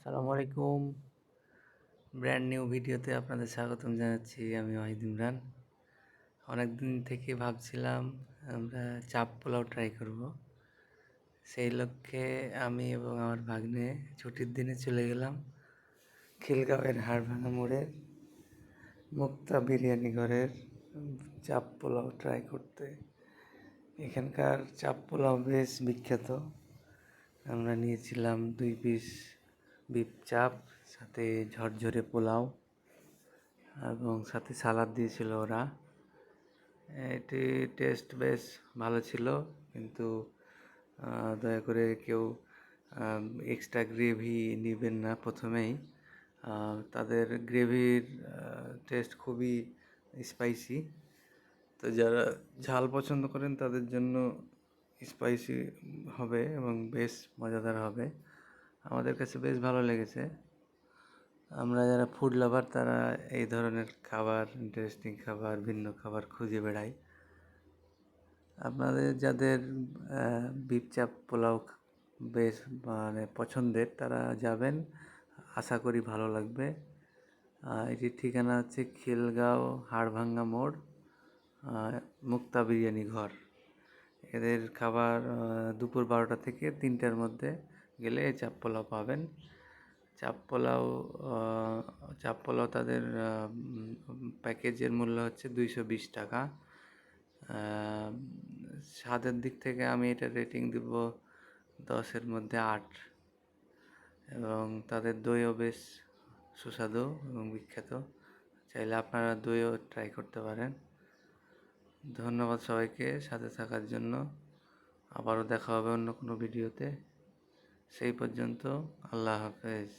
আসসালামু আলাইকুম। Brand new ভিডিওতে আপনাদের স্বাগতম জানাচ্ছি। আমি ওয়াহিদ ইমরান। অনেকদিন থেকে ভাবছিলাম আমরা চাপ পোলাও ট্রাই করব। সেই লক্ষ্যে আমি এবং আমার ভাগ্নে ছুটির দিনে চলে গেলাম খিলগাঁওয়ের হাড়ভাঙা মোড়ের মুক্তা বিরিয়ানি ঘরের চাপ পোলাও ট্রাই করতে। এখানকার চাপ পোলাও বেশ বিখ্যাত। আমরা নিয়েছিলাম 2 পিস বিফ চাপ, সাথে ঝরঝরে পোলাও এবং সাথে সালাদ দিয়েছিল ওরা। এটি টেস্ট বেশ ভালো ছিল, কিন্তু দয়া করে কেউ এক্সট্রা গ্রেভি নেবেন না প্রথমেই। তাদের গ্রেভির টেস্ট খুবই স্পাইসি, তো যারা ঝাল পছন্দ করেন তাদের জন্য স্পাইসি হবে এবং বেশ মজাদার হবে। আমাদের কাছে বেশ ভালো লেগেছে। আমরা যারা ফুড লাভার তারা এই ধরনের খাবার, ইন্টারেস্টিং খাবার, ভিন্ন খাবার খুঁজে বেড়াই। আপনাদের যাদের বিফ চাপ পোলাও বেশ পছন্দের, তারা যাবেন, আশা করি ভালো লাগবে। এটির ঠিকানা হচ্ছে খিলগাঁও হাড়ভাঙ্গা মোড়, মুক্তা বিরিয়ানি ঘর। এদের খাবার দুপুর 12টা থেকে 3টার মধ্যে গেলে চাপ পোলাও পাবেন। চাপ পোলাও তাদের প্যাকেজের মূল্য হচ্ছে 220 টাকা। স্বাদের দিক থেকে আমি এটা রেটিং দিব 10-এর মধ্যে 8। এবং তাদের দইও বেশ সুস্বাদু এবং বিখ্যাত। চাইলে আপনারা দইও ট্রাই করতে পারেন। ধন্যবাদ সবাইকে সাথে থাকার জন্য। আবারও দেখা হবে অন্য কোনো ভিডিওতে। সেই পর্যন্ত আল্লাহ হাফেজ।